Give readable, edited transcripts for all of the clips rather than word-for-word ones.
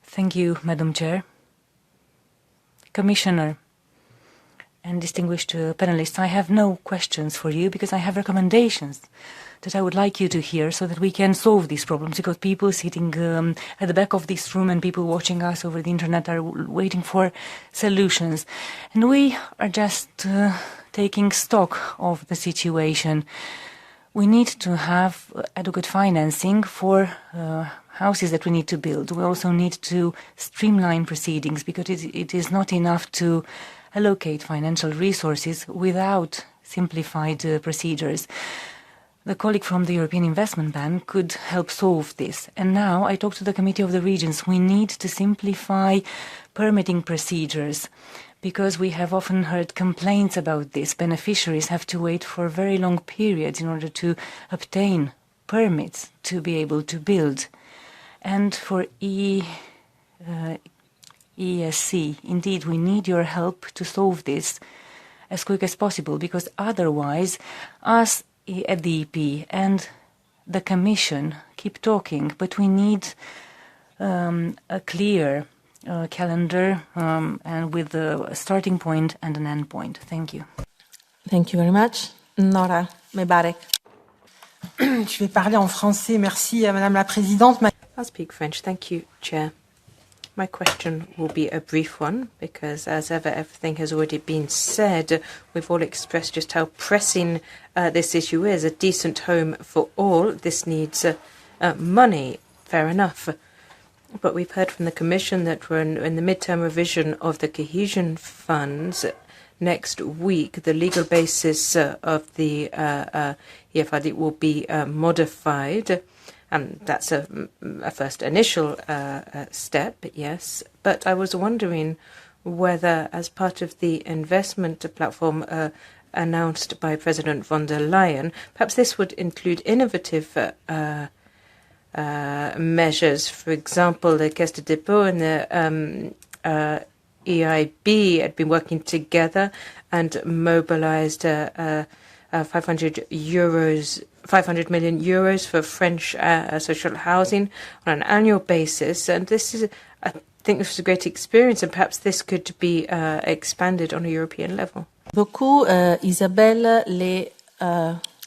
Thank you, Madam Chair. Commissioner and distinguished panelists, I have no questions for you because I have recommendations that I would like you to hear so that we can solve these problems, because people sitting at the back of this room and people watching us over the internet are waiting for solutions. And we are just taking stock of the situation. We need to have adequate financing for houses that we need to build. We also need to streamline proceedings, because it is not enough to allocate financial resources without simplified procedures. The colleague from the European Investment Bank could help solve this. And now I talk to the Committee of the Regions. We need to simplify permitting procedures, because we have often heard complaints about this. Beneficiaries have to wait for very long periods in order to obtain permits to be able to build. And for ESC, indeed, we need your help to solve this as quick as possible, because otherwise, us at the EP and the Commission keep talking, but we need a clear calendar and with a starting point and an end point. Thank you. Thank you very much. Nora, Mebarek. Je vais parler en français. Merci à Madame la Présidente. I'll speak French. Thank you, Chair. My question will be a brief one, because as ever, everything has already been said. We've all expressed just how pressing this issue is. A decent home for all. This needs money. Fair enough. But we've heard from the Commission that we're in the midterm revision of the cohesion funds. Next week, the legal basis of the EFRD will be modified. And that's a first initial step, yes. But I was wondering whether, as part of the investment platform announced by President von der Leyen, perhaps this would include innovative measures. For example, the Caisse de dépôt and the EIB had been working together and mobilized 500 million euros for French social housing on an annual basis. And this is, I think this was a great experience, and perhaps this could be expanded on a European level. Beaucoup, Isabelle,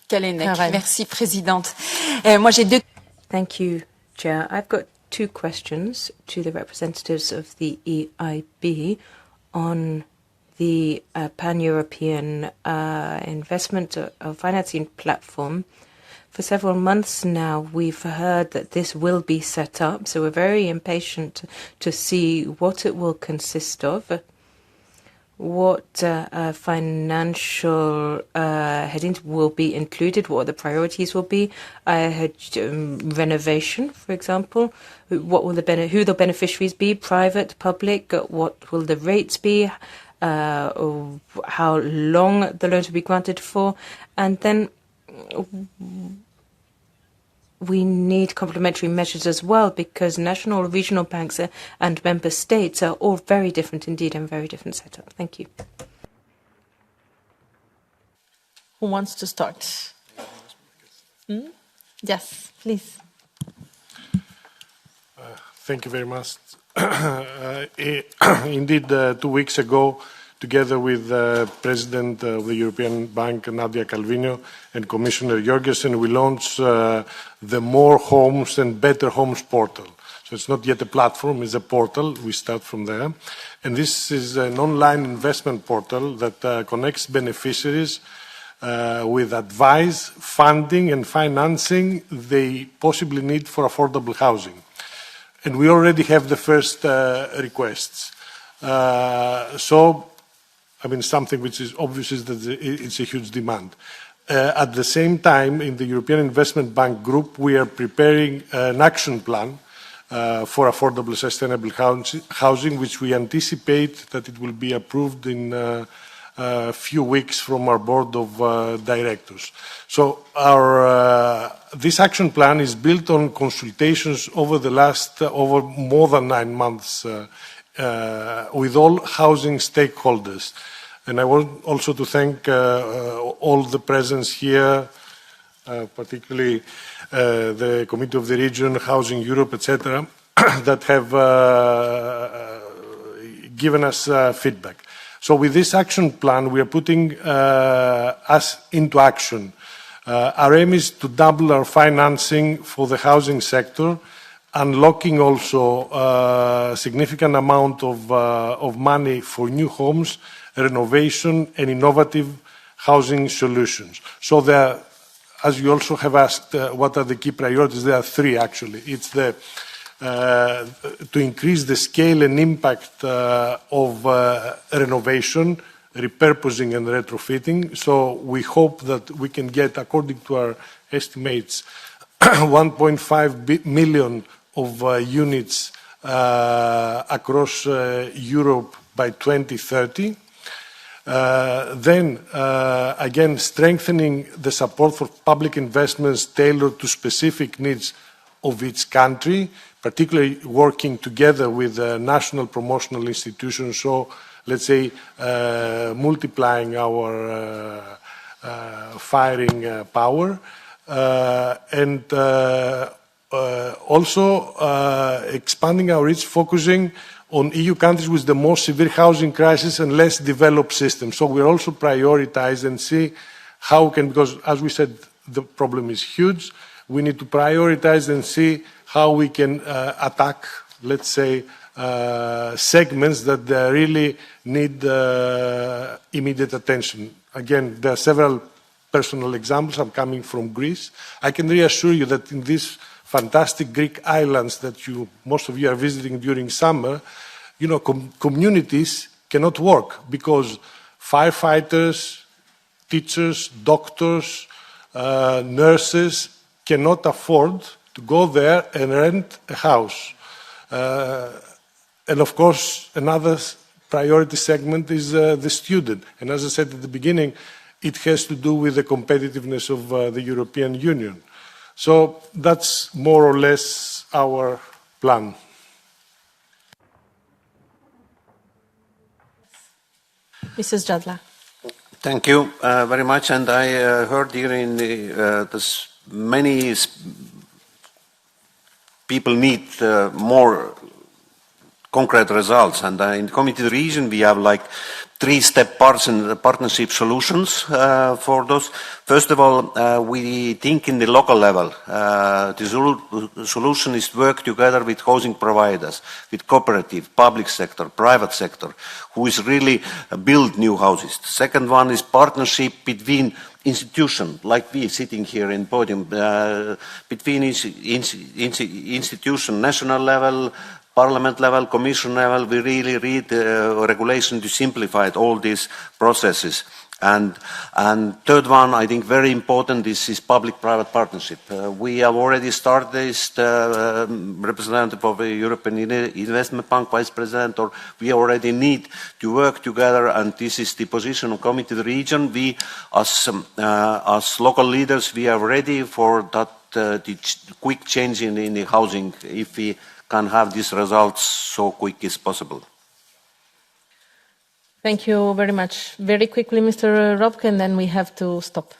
Callennec. Merci, Présidente. Moi, j'ai deux. Thank you, Chair. I've got two questions to the representatives of the EIB on the pan-European investment financing platform. For several months now, we've heard that this will be set up, so we're very impatient to see what it will consist of, what financial headings will be included, what the priorities will be. I heard renovation, for example. What will who the beneficiaries be? Private, public? What will the rates be? How long the loans will be granted for? And then we need complementary measures as well, because national or regional banks and member states are all very different indeed and very different setup. Thank you. who wants to start? Yes, please. Thank you very much. Indeed, 2 weeks ago, together with President of the European Bank, Nadia Calvino, and Commissioner Jorgensen, we launched the More Homes and Better Homes portal. So it's not yet a platform, it's a portal. We start from there. And this is an online investment portal that connects beneficiaries with advice, funding, and financing they possibly need for affordable housing. And we already have the first requests. Something which is obvious is that it's a huge demand. At the same time, in the European Investment Bank Group, we are preparing an action plan for affordable, sustainable housing, which we anticipate that it will be approved in a few weeks from our board of directors. So this action plan is built on consultations over more than 9 months with all housing stakeholders. And I want also to thank all the presence here, particularly the Committee of the Region, Housing Europe, etc., that have given us feedback. So with this action plan, we are putting us into action. Our aim is to double our financing for the housing sector, unlocking also a significant amount of money for new homes, renovation, and innovative housing solutions. So there, as you also have asked, what are the key priorities? There are three, actually. It's the to increase the scale and impact of renovation, repurposing and retrofitting. So we hope that we can get, according to our estimates, 1.5 million of units across Europe by 2030. Then, again, strengthening the support for public investments tailored to specific needs of each country, particularly working together with national promotional institutions. So, let's say, multiplying our firing power, and also expanding our reach, focusing on EU countries with the most severe housing crisis and less developed systems. So we're also prioritize and see how we can, because as we said, the problem is huge. We need to prioritize and see how we can attack, let's say, segments that really need immediate attention. Again, there are several personal examples. I'm coming from Greece. I can reassure you that in these fantastic Greek islands that most of you are visiting during summer, you know, communities cannot work because firefighters, teachers, doctors, nurses cannot afford to go there and rent a house. And of course, another priority segment is the student. And as I said at the beginning, it has to do with the competitiveness of the European Union. So that's more or less our plan. Mrs. Jadla. Thank you very much. And I heard here in this many people need more concrete results. And in the Committee of the Region, we have like three-step partnership solutions for those. First of all, we think in the local level. The solution is work together with housing providers, with cooperative, public sector, private sector, who is really build new houses. The second one is partnership between institutions, like we sitting here in podium, between institution, national level, Parliament level, Commission level. We really read regulation to simplify all these processes. And third one, I think very important, is public-private partnership. We have already started this, representative of the European Investment Bank, Vice President, or we already need to work together, and this is the position of Committee of the Region. We, as local leaders, we are ready for that the quick change in the housing, if we can have these results so quick as possible. Thank you very much. Very quickly, Mr. Robke, and then we have to stop.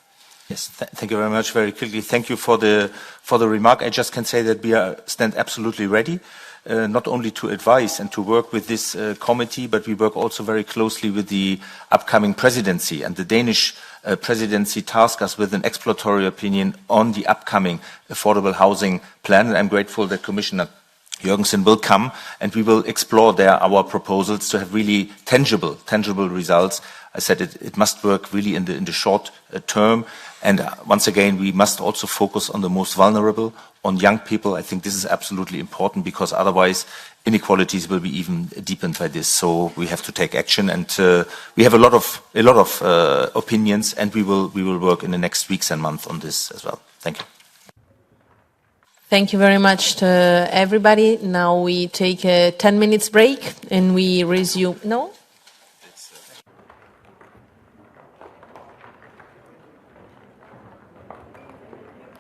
Yes, thank you very much. Very quickly, thank you for the remark. I just can say that we stand absolutely ready, not only to advise and to work with this committee, but we work also very closely with the upcoming presidency. And the Danish presidency tasked us with an exploratory opinion on the upcoming affordable housing plan. And I'm grateful that Commissioner Jørgensen will come, and we will explore there our proposals to have really tangible results. I said it must work really in the short term. And once again, we must also focus on the most vulnerable, on young people. I think this is absolutely important, because otherwise inequalities will be even deepened by this. So we have to take action, and we have a lot of opinions, and we will work in the next weeks and months on this as well. Thank you. Thank you very much to everybody. Now we take a 10 minutes break and we resume. No?